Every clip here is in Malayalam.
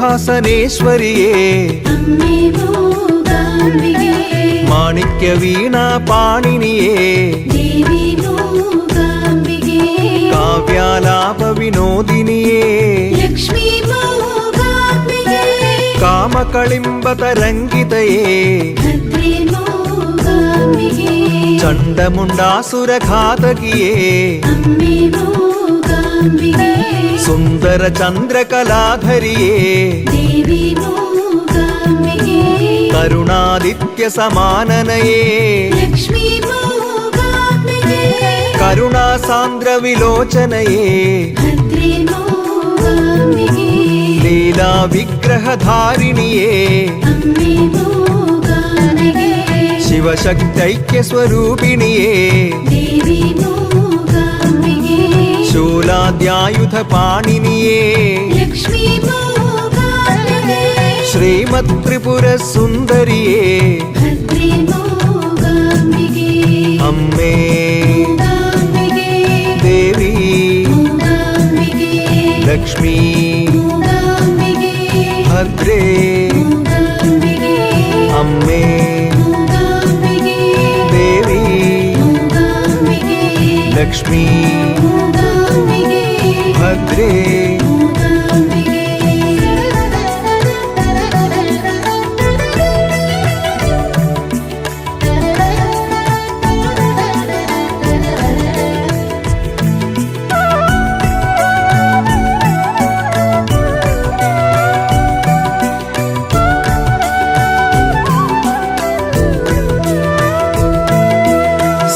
ശ്രീമത്സിംഹാസനേശ്വരിയേ മാണിക്യ വീണ പാണിനിയേ കാവ്യാലാപ വിനോദിനിയേ കാമകളിംബ തരംഗിതയേ ചണ്ഡമുണ്ടാസുരഘാതകിയേ സുന്ദര ചന്ദ്രകലാധരിയേ കരുണാദിത്യ സമാനനയേ കരുണാസാന്ദ്ര വിലോചനയേ ലീലാ വിഗ്രഹധാരിണിയേ ശിവശക്തൈക്യ സ്വരൂപിണിയേ ശൂലാദ്യായുധ പാണിനിയേ ശ്രീമത് ത്രിപുര സുന്ദരിയേ അമ്മേ ദേവി ലക്ഷ്മി ഭദ്രേ അമ്മേ ദേവി ലക്ഷ്മി ഭദ്രേ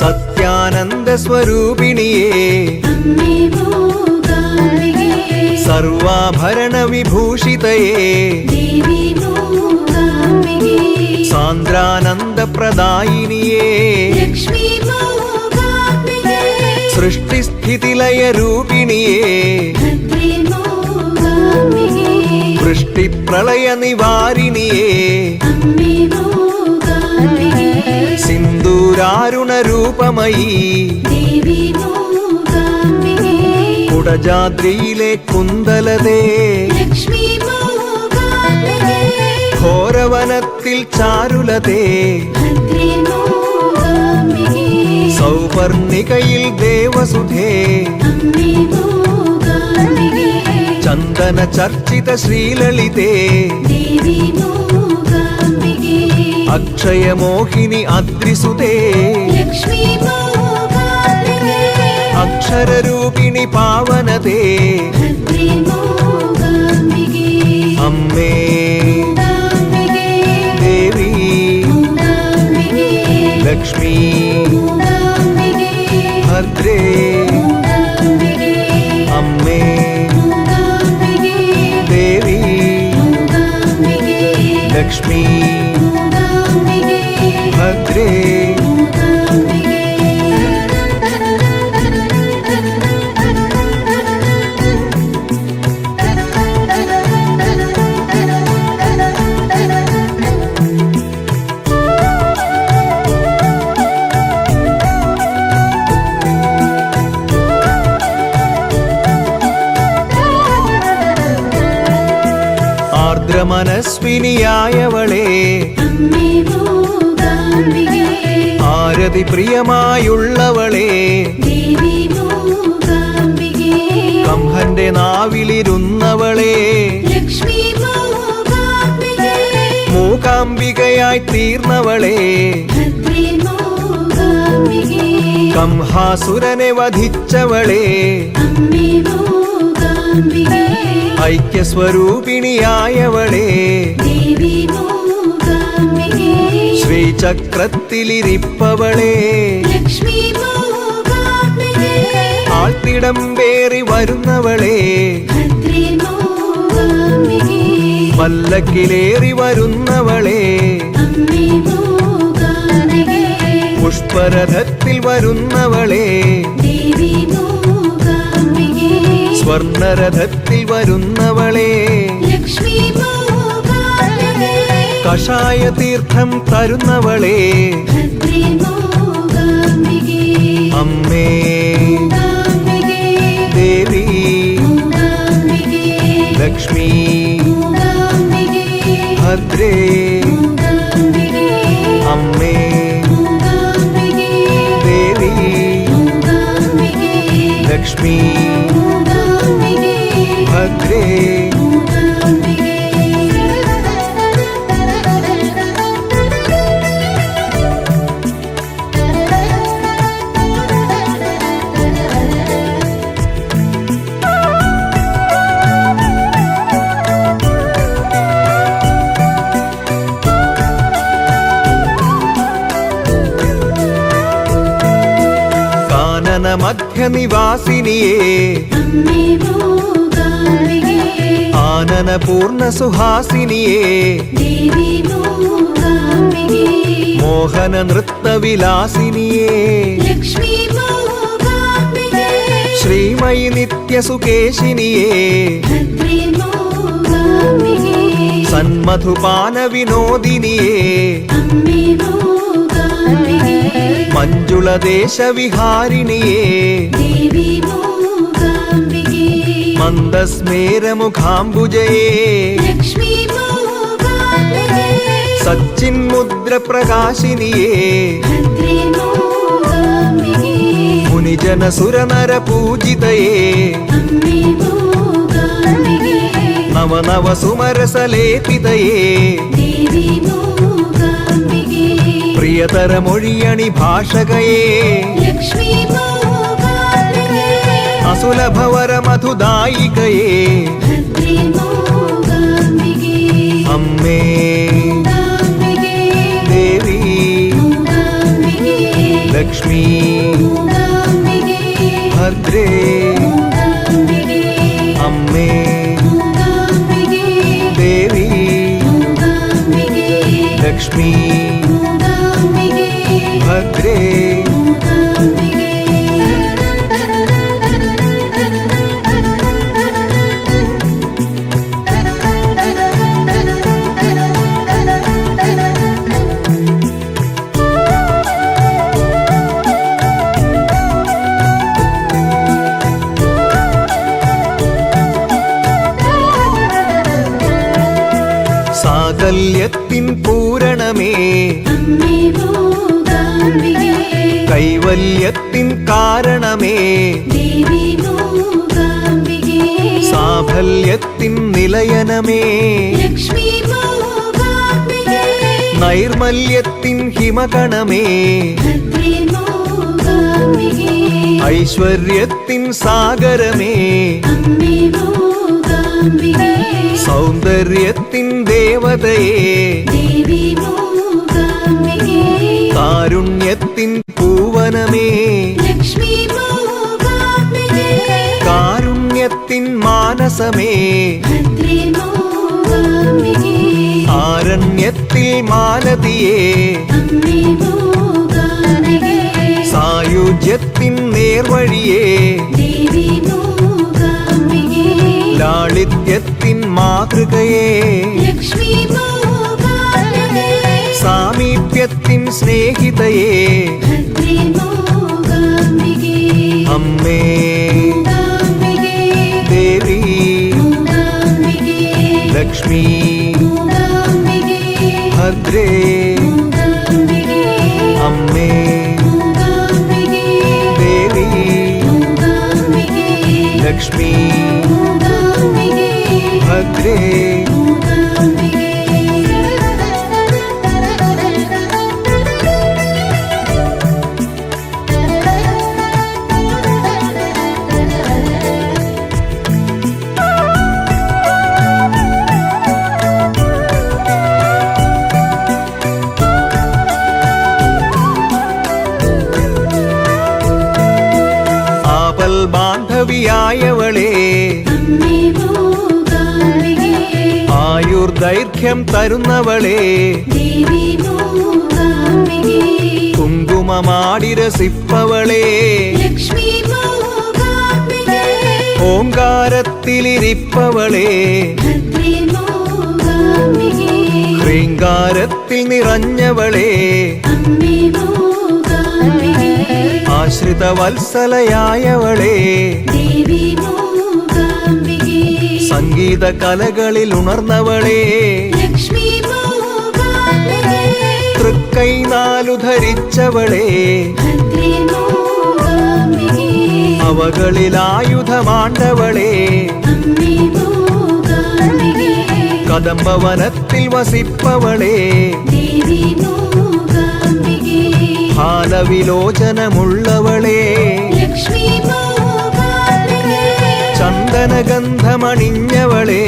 സത്യാനന്ദ സ്വരൂപിണിയേ സർവാഭരണ വിഭൂഷിതയേ സാന്ദ്രാനന്ദ പ്രദായിനിയേ സൃഷ്ടിസ്ഥിതിലയ രൂപിണിയേ വൃഷ്ടിപ്രളയ നിവാരിണിയേ സിന്ദൂരാരുണ രൂപമയീ കുടജാദ്രിയിലെ കുന്തലതേ ഘോരവനത്തിൽ ചാരുലതേ സൗപർണികയിൽ ദേവസുധേ ചന്ദന ചർച്ചിത ശ്രീലളിതേ അക്ഷയമോഹിനി അദ്രിസുതേ അക്ഷരരൂപിണി പാവനതേ അമ്മേ ദേവി ലക്ഷ്മി ഭദ്രേ ലക്ഷ്മി മൂകാംബികേ ഭദ്രേ മൂകാംബികേ ആർദ്രമനസ്വിനിയായവളേ അമ്മേ മൂകാംബികേ ആരതി പ്രിയമായുള്ളവളേ ദേവി മൂകാംബികേ കംഹന്റെ നാവിലിരുന്നവളേ ലക്ഷ്മി മൂകാംബികേ മൂകാംബികയായി തീർന്നവളേ ഭദ്രേ മൂകാംബികേ കംഹാസുരനെ വധിച്ചവളേ അമ്മേ മൂകാംബികേ ഐക്യസ്വരൂപിണിയായവളേ ദേവി മൂകാംബികേ ശ്രീചക്രത്തിലിരിപ്പവളേ ലക്ഷ്മി മൂകാംബികേ ആൾത്തിടം പേറി വരുന്നവളേ ഭദ്രേ മൂകാംബികേ പല്ലക്കിലേറി വരുന്നവളേ അമ്മേ മൂകാംബികേ പുഷ്പരഥത്തിൽ വരുന്നവളേ ദേവി മൂകാംബികേ സ്വർണരഥത്തിൽ വരുന്നവളേ ലക്ഷ്മി മൂകാംബികേ കഷായ തീർത്ഥം തരുന്നവളേ ഭദ്രേ മൂകാംബികേ അമ്മേ മൂകാംബികേ ദേവി മൂകാംബികേ ലക്ഷ്മി മൂകാംബികേ ഭദ്രേ മൂകാംബികേ അമ്മേ മൂകാംബികേ ദേവി മൂകാംബികേ ലക്ഷ്മി മൂകാംബികേ ഭദ്രേ മൂകാംബികേ കാനന മധ്യനിവാസിനിയേ അമ്മേ മൂകാംബികേ ആനന പൂർണ്ണ സുഹാസിനിയേ ദേവി മൂകാംബികേ മോഹന നൃത്തവിലാസിനിയേ ലക്ഷ്മി മൂകാംബികേ ശ്രീമയി നിത്യസുകേശിനിയേ ഭദ്രേ മൂകാംബികേ സന്മധുപാന വിനോദിനിയേ അമ്മേ മൂകാംബികേ മഞ്ജുളദേശവിഹാരിണിയേ ദേവി മൂകാംബികേ മന്ദസ്മേരമുഖാംബുജയേ ലക്ഷ്മി മൂകാംബികേ സച്ചിന്മുദ്രപ്രകാശിനിയേ ഭദ്രേ മൂകാംബികേ മുനിജനസുരനര പൂജിതയേ അമ്മേ മൂകാംബികേ നവനവ സുമരസലേപിതയേ ദേവി മൂകാംബികേ പ്രിയതരമൊഴിയണി ഭാഷകയേ ലക്ഷ്മി മൂകാംബികേ അസുലഭവര മധുദായികയേ ഭദ്രേ മൂകാംബികേ അമ്മേ മൂകാംബികേ ദേവി മൂകാംബികേ ലക്ഷ്മി മൂകാംബികേ ഭദ്രേ മൂകാംബികേ അമ്മേ മൂകാംബികേ ദേവി മൂകാംബികേ ലക്ഷ്മി മൂകാംബികേ ഭദ്രേ മൂകാംബികേ സാകല്യത്തിൻ പൂരണമേ അമ്മേ മൂകാംബികേ കൈവല്യത്തിൻ കാരണമേ ദേവി മൂകാംബികേ സാഫല്യത്തിൻ നിലയനമേ ലക്ഷ്മി മൂകാംബികേ നൈർമല്യത്തിൻ ഹിമകണമേ ഭദ്രേ മൂകാംബികേ ഐശ്വര്യത്തിൻ സാഗരമേ അമ്മേ മൂകാംബികേ സൗന്ദര്യത്തിൻ ദേവതയേ ദേവി മൂകാംബികേ കാരുണ്യത്തിൻ പൂവനമേ ലക്ഷ്മി മൂകാംബികേ കാരുണ്യത്തിൻ മാനസമേ ഭദ്രേ മൂകാംബികേ ആരണ്യത്തിൽ മാലതിയെ അമ്മേ മൂകാംബികേ സായുജ്യത്തിൻ നേർവഴിയെ ദേവി മൂകാംബികേ ലാളിത്യത്തിൻ മാതൃകയെ ലക്ഷ്മി മൂകാംബികേ സാമീപ്യത്തിൻ സ്നേഹിതയെ ഭദ്രേ മൂകാംബികേ അമ്മേ മൂകാംബികേ ദേവി മൂകാംബികേ ലക്ഷ്മി മൂകാംബികേ ഭദ്രേ മൂകാംബികേ അമ്മേ മൂകാംബികേ ദേവി മൂകാംബികേ ലക്ഷ്മി മൂകാംബികേ ഭദ്രേ ആപൽ ബാന്ധവിയായവളെ അമ്മേ മൂകാംബികേ ആയുർദൈർഘ്യം തരുന്നവളെ ദേവി മൂകാംബികേ കുങ്കുമമാടി രസിപ്പവളെ ലക്ഷ്മി മൂകാംബികേ ഓങ്കാരത്തിലിരിപ്പവളെ ഭദ്രേ മൂകാംബികേ ഹൃങ്കാരത്തിൽ നിറഞ്ഞവളെ അമ്മേ മൂകാംബികേ ആശ്രിത വത്സലയായവളെ ദേവി മൂകാംബികേ സംഗീത കലകളിൽ ഉണർന്നവളെ ലക്ഷ്മി മൂകാംബികേ തൃക്കൈ നാലു ധരിച്ചവളെ ഭദ്രേ മൂകാംബികേ അവകളിലായുധമാണ്ടവളെ അമ്മേ മൂകാംബികേ കദംബവനത്തിൽ വസിപ്പവളെ ദേവി മൂകാംബികേ ഹാലവിലോചനമുള്ളവളെ ലക്ഷ്മി മൂകാംബികേ ചന്ദനഗന്ധമണിഞ്ഞവളെ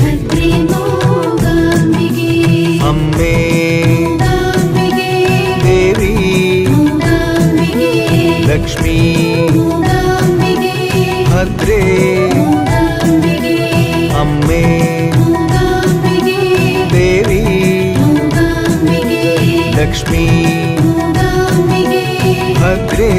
ഭദ്രേ മൂകാംബികേ അമ്മേ മൂകാംബികേ ദേവി മൂകാംബികേ ലക്ഷ്മി മൂകാംബികേ ഭദ്രേ മൂകാംബികേ അമ്മേ മൂകാംബികേ ദേവി മൂകാംബികേ ലക്ഷ്മി മൂകാംബികേ ഭദ്രേ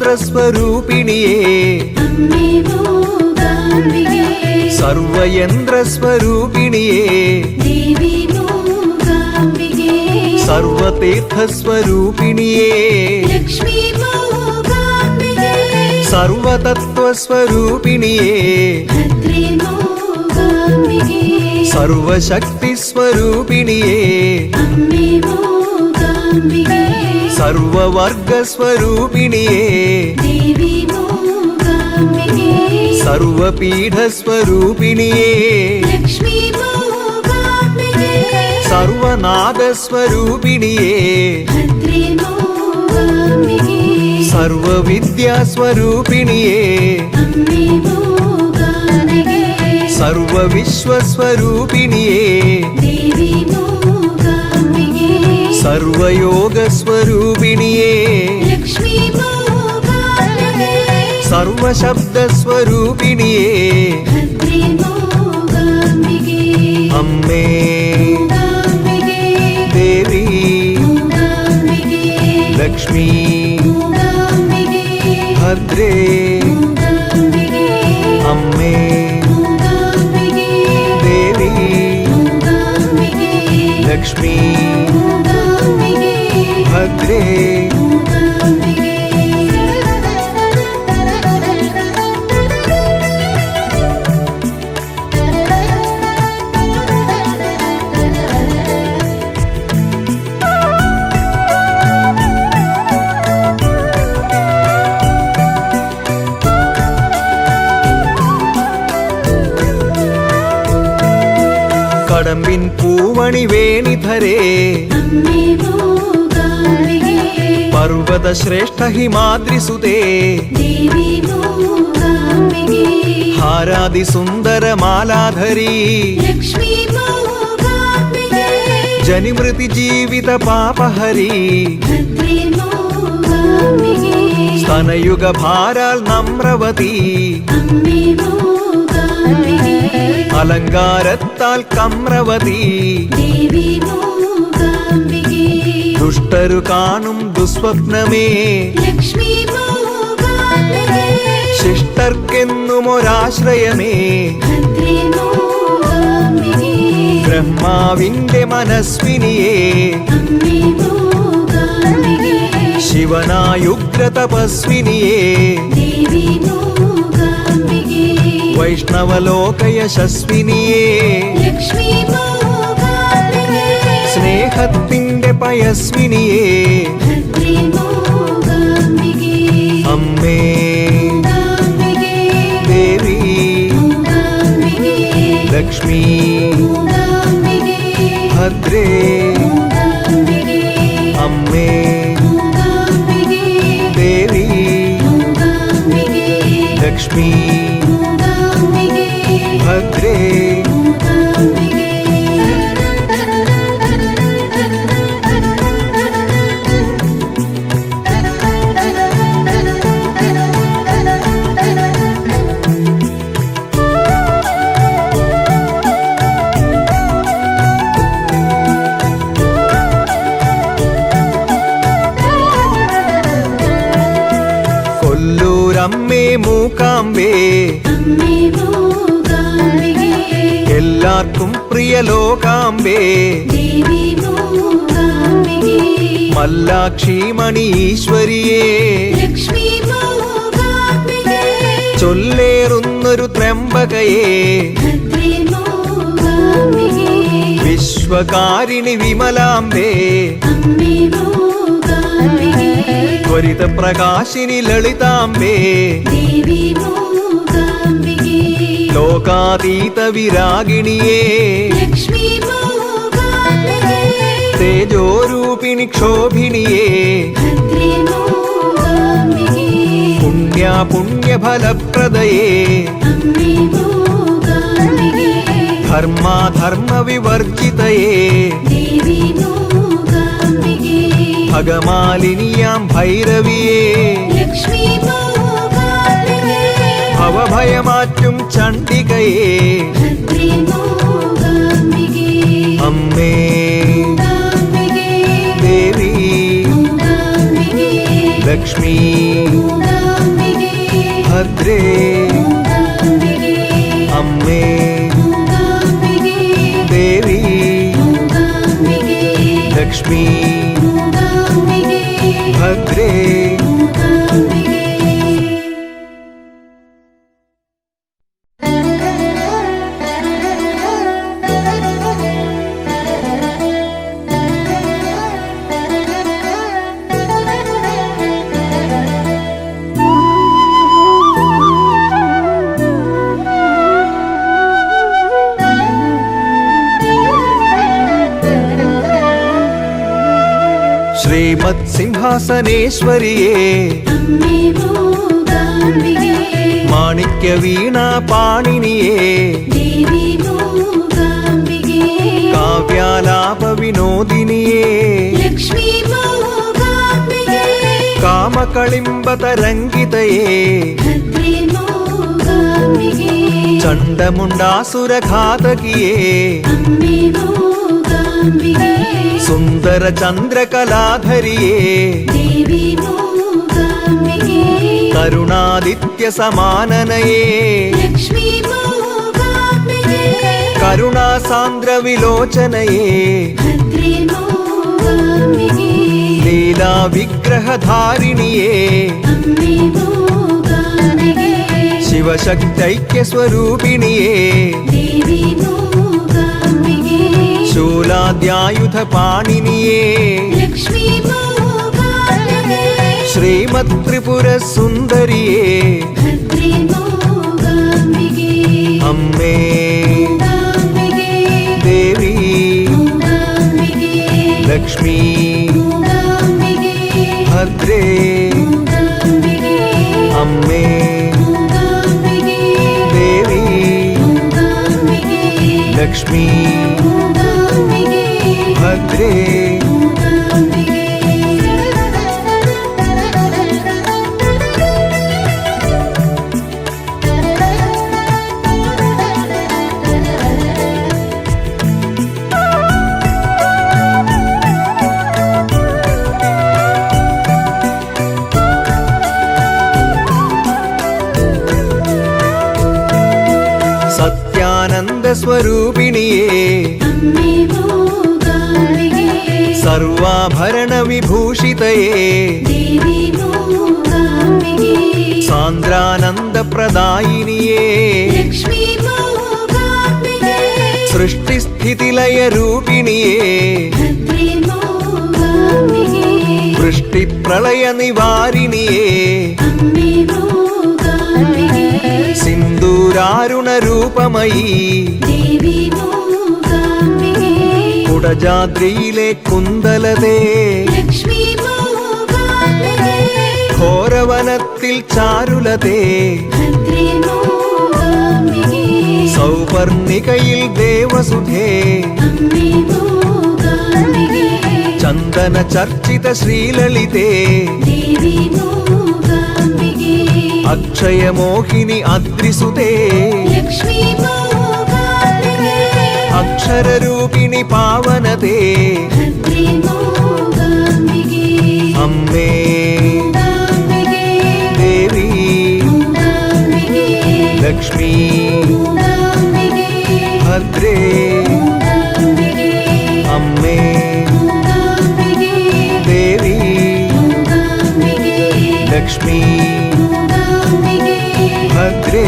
സർവമന്ത്രസ്വരൂപിണിയേ അമ്മേ മൂകാംബികേ സർവയന്ത്രസ്വരൂപിണിയേ ദേവി മൂകാംബികേ സർവതീർത്ഥസ്വരൂപിണിയേ ലക്ഷ്മി മൂകാംബികേ സർവതത്വസ്വരൂപിണിയേ ഭദ്രേ മൂകാംബികേ സർവശക്തിസ്വരൂപിണിയേ അമ്മേ മൂകാംബികേ സർവവർഗസ്വരൂപിണിയേ ദേവി മൂകാംബികേ സർവപീഠസ്വരൂപിണിയേ ലക്ഷ്മി മൂകാംബികേ സർവനാദസ്വരൂപിണിയേ ഭദ്രേ മൂകാംബികേ സർവവിദ്യാസ്വരൂപിണിയേ അമ്മേ മൂകാംബികേ സർവവിശ്വസ്വരൂപിണിയേ ദേവി മൂകാംബികേ സർവയോഗസ്വരൂപിണിയേ ലക്ഷ്മി മൂകാംബികേ സർവശബ്ദസ്വരൂപിണിയേ ഭദ്രേ മൂകാംബികേ അമ്മേ മൂകാംബികേ ദേവി മൂകാംബികേ ലക്ഷ്മി മൂകാംബികേ ഭദ്രേ മൂകാംബികേ അമ്മേ മൂകാംബികേ ദേവി മൂകാംബികേ ലക്ഷ്മി മൂകാംബികേ ഭദ്രേ മൂകാംബികേ കടമ്പിൻ പൂവണി വേണിധരേ അമ്മേ മൂകാംബികേ पर्वतश्रेष्ठ हिमाद्रिसुते देवी मूकाम्बिके हारादिसुन्दरमालाधरी लक्ष्मी मूकाम्बिके जनिमृति जीवित पापहरी भद्रे मूकाम्बिके स्तनयुग भाराल नम्रवती अम्मे मूकाम्बिके अलङ्कारत्ताल कम्रवती देवी मूकाम्बिके दुष्टरु काणुम दुस्वप्नमे लक्ष्मी मूकाम्बिके शिष्टर्क्केन्नुमोराश्रयमे भद्रे मूकाम्बिके ब्रह्माविന്റെ മനസ്വിനിയേ अम्मे मूकाम्बिके ശിവനായുഗ്ര തപസ്വിനിയേ देवी मूकाम्बिके വൈഷ്ണവലോക യശസ്വിനിയേ लक्ष्मी मूकाम्बिके സ്നേഹത്തിന്റെ പയസ്വിനിയേ भद्रे मूकाम्बिके അമ്മേ मूकाम्बिके ദേവി मूकाम्बिके ലക്ഷ്മി मूकाम्बिके ഭദ്രേ मूकाम्बिके അമ്മേ मूकाम्बिके ദേവി मूकाम्बिके ലക്ഷ്മി मूकाम्बिके ഭദ്രേ കൊല്ലൂരമ്മേ മൂകാംബേ अम्मे मूकाम्बिके എല്ലാവർക്കും പ്രിയ ലോകാംബേ देवी मूकाम्बिके മല്ലാക്ഷി മണി ഈശ്വരിയേ लक्ष्मी मूकाम्बिके ചൊല്ലേറുന്നൊരു ത്രംബകയേ भद्रे मूकाम्बिके വിശ്വകാരിണി വിമലാംബേ अम्मे मूकाम्बिके ത്വരിത പ്രകാശിനി ലളിതാംബേ देवी मूकाम्बिके ലോകാതീത വിരാഗിണിയേ लक्ष्मी मूकाम्बिके തേജോരൂപിണി ക്ഷോഭിണിയേ भद्रे मूकाम्बिके പുണ്യഫലപ്രദയേ अम्मे मूकाम्बिके ധർമാധർമ്മ വിവർജിതയേ देवी मूकाम्बिके ഭഗമാലിനിയാം ഭൈരവിയേ लक्ष्मी मूकाम्बिके ഭവഭയമാറ്റും ചണ്ഡികയേ भद्रे मूकाम्बिके അമ്മേ मूकाम्बिके ദേവി मूकाम्बिके ലക്ഷ്മി मूकाम्बिके ഭദ്രേ मूकाम्बिके അമ്മേ मूकाम्बिके ദേവി मूकाम्बिके ലക്ഷ്മി मूकाम्बिके ഭദ്രേ मूकाम्बिके ശ്രീമത് സിംഹാസനേശ്വരിയേ अम्मे मूकाम्बिके മാണിക്യ വീണ പാണിനിയേ देवी मूकाम्बिके കാവ്യാലാപ വിനോദിനിയേ लक्ष्मी मूकाम्बिके കാമകളിംബ തരംഗിതയേ भद्रे मूकाम्बिके ചണ്ഡമുണ്ടാസുരഘാതകിയേ अम्मे मूकाम्बिके സുന്ദര ചന്ദ്രകലാധരിയേ देवी मूकाम्बिके കരുണാദിത്യ സമാനനയേ लक्ष्मी मूकाम्बिके കരുണാസാന്ദ്ര വിലോചനയേ भद्रे मूकाम्बिके ലീലാ വിഗ്രഹധാരിണിയേ अम्मे मूकाम्बिके ശിവശക്തൈക്യ സ്വരൂപിണിയേ देवी मूकाम्बिके ശൂലാദ്യായുധ പാണിനിയേ लक्ष्मी मूकाम्बिके ശ്രീമത് ത്രിപുര സുന്ദരിയേ भद्रे मूकाम्बिके അമ്മേ मूकाम्बिके ദേവി मूकाम्बिके ലക്ഷ്മി मूकाम्बिके ഭദ്രേ ലക്ഷ്മി മൂകാംബികേ ഭദ്രേ മൂകാംബികേ സത്യാനന്ദ സ്വരൂപിണിയേ അമ്മേ മൂകാംബികേ സർവാഭരണ വിഭൂഷിതയേ ദേവി മൂകാംബികേ സാന്ദ്രാനന്ദ പ്രദായിനിയേ ലക്ഷ്മി മൂകാംബികേ സൃഷ്ടിസ്ഥിതിലയ രൂപിണിയേ ഭദ്രേ മൂകാംബികേ വൃഷ്ടിപ്രളയ നിവാരിണിയേ അമ്മേ മൂകാംബികേ സിന്ദൂരാരുണ രൂപമയീ ദേവി മൂകാംബികേ കുടജാദ്രിയിലെ കുന്തലതേ ലക്ഷ്മി മൂകാംബികേ ഘോരവനത്തിൽ ചാരുലതേ ഭദ്രേ മൂകാംബികേ സൗപർണികയിൽ ദേവസുധേ അമ്മേ മൂകാംബികേ ചന്ദന ചർച്ചിത ശ്രീലളിതേ ദേവി മൂകാംബികേ അക്ഷയമോഹിനി അദ്രിസുതേ ലക്ഷ്മി മൂകാംബികേ അക്ഷരരൂപിണി പാവനതേ ഭദ്രേ മൂകാംബികേ അമ്മേ മൂകാംബികേ ദേവി മൂകാംബികേ ലക്ഷ്മി മൂകാംബികേ ഭദ്രേ മൂകാംബികേ അമ്മേ മൂകാംബികേ ദേവി മൂകാംബികേ ലക്ഷ്മി മൂകാംബികേ ഭദ്രേ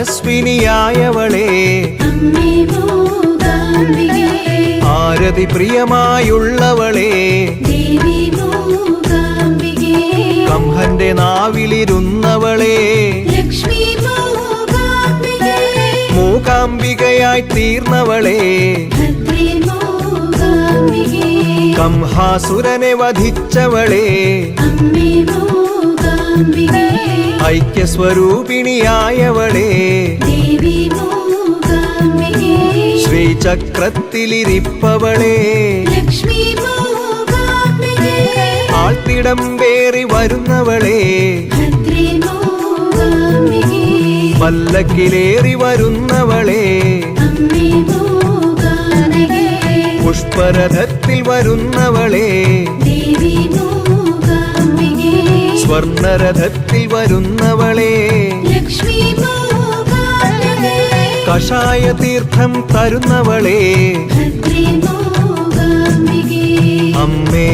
ആർദ്രമനസ്വിനിയായവളേ അമ്മേ മൂകാംബികേ ആരതി പ്രിയമായുള്ളവളേ ദേവി മൂകാംബികേ കംഹന്റെ നാവിലിരുന്നവളേ ലക്ഷ്മി മൂകാംബികേ മൂകാംബികയായി തീർന്നവളേ ഭദ്രേ മൂകാംബികേ കംഹാസുരനെ വധിച്ചവളേ അമ്മേ മൂകാംബികേ ഐക്യസ്വരൂപിണിയായവളേ ദേവി മൂകാംബികേ ശ്രീചക്രത്തിലിരിപ്പവളേ ലക്ഷ്മി മൂകാംബികേ ആൾത്തിടം പേറി വരുന്നവളേ ഭദ്രേ മൂകാംബികേ പല്ലക്കിലേറി വരുന്നവളേ അമ്മേ മൂകാംബികേ പുഷ്പരഥത്തിൽ വരുന്നവളേ ദേവി മൂകാംബികേ സ്വർണരഥത്തിൽ വരുന്നവളേ ലക്ഷ്മി മൂകാംബികേ കഷായ തീർത്ഥം തരുന്നവളേ ഭദ്രേ മൂകാംബികേ അമ്മേ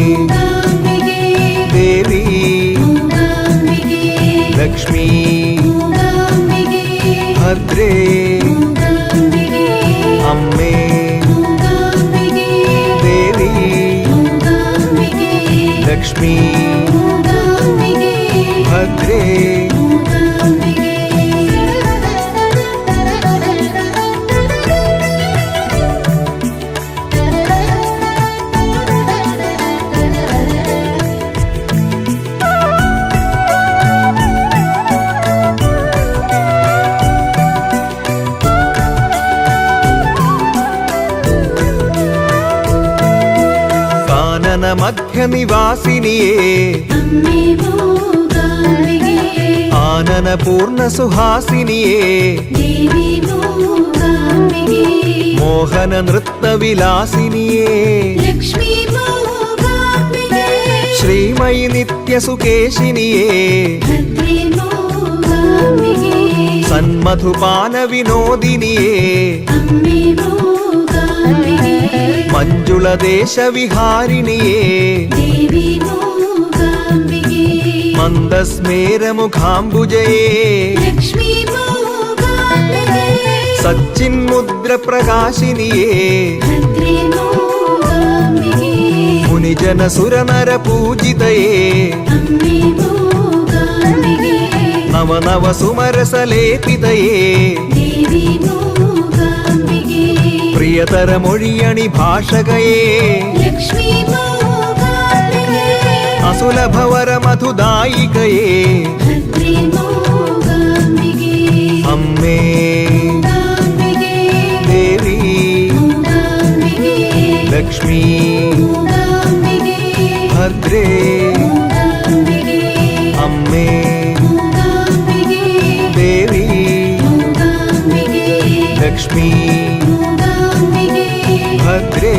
മൂകാംബികേ ദേവി മൂകാംബികേ ലക്ഷ്മി മൂകാംബികേ ഭദ്രേ മൂകാംബികേ അമ്മേ മൂകാംബികേ ദേവി മൂകാംബികേ ലക്ഷ്മി മൂകാംബികേ ഭദ്രേ മൂകാംബികേ കാനന മധ്യനിവാസിനിയേ അമ്മേ മൂകാംബികേ ആനന പൂർണ്ണ സുഹാസിനിയേ ദേവി മൂകാംബികേ മോഹന നൃത്തവിലാസിനിയേ ലക്ഷ്മി മൂകാംബികേ ശ്രീമയി നിത്യസുകേശിനിയേ ഭദ്രേ മൂകാംബികേ സന്മധുപാന വിനോദിനിയേ അമ്മേ മൂകാംബികേ മഞ്ജുളദേശവിഹാരിണിയേ ദേവി മൂകാംബികേ മന്ദസ്മേരമുഖാംബുജയേ ലക്ഷ്മി മൂകാംബികേ സച്ചിന്മുദ്ര പ്രകാശിനിയേ ഭദ്രേ മൂകാംബികേ മുനിജ സുരജന സുരനര പൂജിതയേ അമ്മേ മൂകാംബികേ നവനവ സുമരസലേപിതയേ ദേവി മൂകാംബികേ പ്രിയതരമൊഴിയണി ഭാഷകയേ ലക്ഷ്മി മൂകാംബികേ അസുലഭവര മധുദായികയേ ഭദ്രേ മൂകാംബികേ അമ്മേ മൂകാംബികേ ദേവി മൂകാംബികേ ലക്ഷ്മി മൂകാംബികേ ഭദ്രേ മൂകാംബികേ അമ്മേ മൂകാംബികേ ദേവി മൂകാംബികേ ലക്ഷ്മി മൂകാംബികേ ഭദ്രേ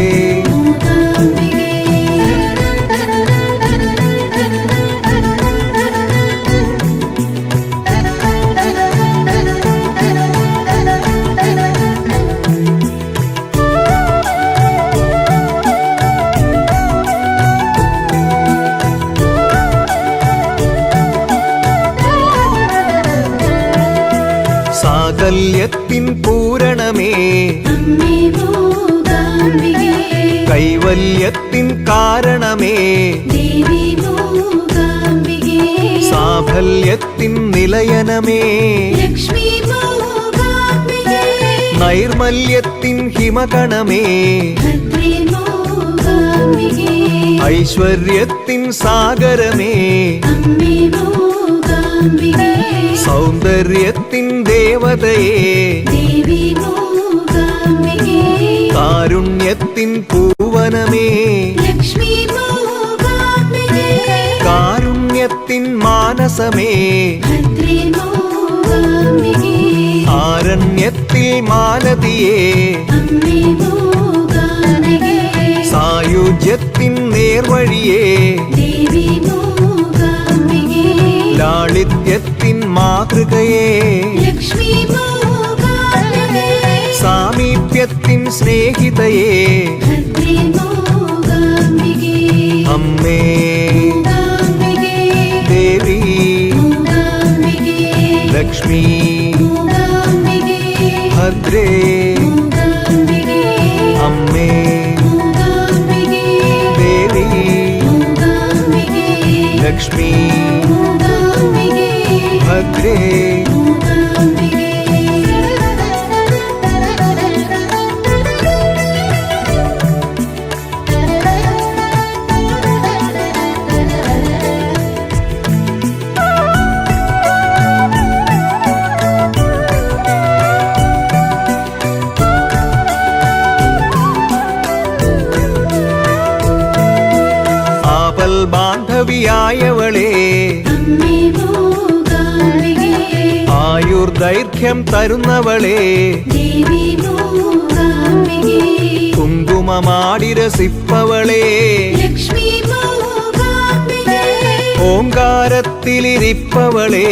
സാകല്യത്തിൻ പൂരണമേ അമ്മേ മൂകാംബികേ കൈവല്യത്തിൻ കാരണമേ ദേവി മൂകാംബികേ സാഫല്യത്തിൻ നിലയനമേ ലക്ഷ്മി മൂകാംബികേ നൈർമല്യത്തിൻ ഹിമകണമേ ഭദ്രേ മൂകാംബികേ ഐശ്വര്യത്തിൻ സാഗരമേ അമ്മേ മൂകാംബികേ സൗന്ദര്യത്തിൻ ദേവതയേ ദേവി മൂകാംബികേ കാരുണ്യത്തിൻ പൂവനമേ ലക്ഷ്മി മൂകാംബികേ കാരുണ്യത്തിൻ മാനസമേ ഭദ്രേ മൂകാംബികേ ആരണ്യത്തിൽ മാലതിയേ അമ്മേ മൂകാംബികേ സായുജ്യത്തിൻ നേർവഴിയേ ദേവി മൂകാംബികേ ലാളിത്യത്തിൻ മാതൃകയേ ലക്ഷ്മി മൂകാംബികേ സാമീപ്യത്തിൻ സ്നേഹിതയേ ഭദ്രേ മൂകാംബികേ അമ്മേ മൂകാംബികേ ദേവി മൂകാംബികേ ലക്ഷ്മി മൂകാംബികേ ഭദ്രേ മൂകാംബികേ അമ്മേ മൂകാംബികേ ദേവി മൂകാംബികേ ലക്ഷ്മി മൂകാംബികേ ഭദ്രേ ആപൽ ബാന്ധവിയായവളേ അമ്മേ മൂകാംബികേ ആയുർദൈർഘ്യം തരുന്നവളേ ദേവി മൂകാംബികേ കുങ്കുമമാടിരസിപ്പവളേ ലക്ഷ്മി മൂകാംബികേ ഓങ്കാരത്തിലിരിപ്പവളേ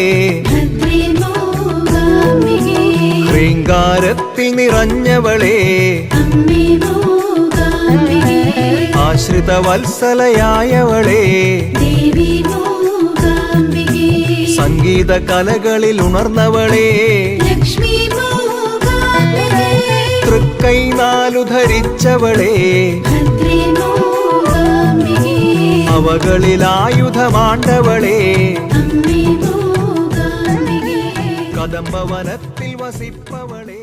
ഭദ്രേ മൂകാംബികേ ഹൃങ്കാരത്തിൽ നിറഞ്ഞവളേ അമ്മേ മൂകാംബികേ ആശ്രിതവത്സലയായവളേ ദേവി മൂകാംബികേ സംഗീത കലകളിൽ ഉണർന്നവളേ ലക്ഷ്മി മൂകാംബികേ തൃക്കൈ നാലു ധരിച്ചവളേ ഭദ്രേ മൂകാംബികേ അവകളിലായുധമാണ്ടവളേ അമ്മേ മൂകാംബികേ കദംബവനത്തിൽ വസിപ്പവളേ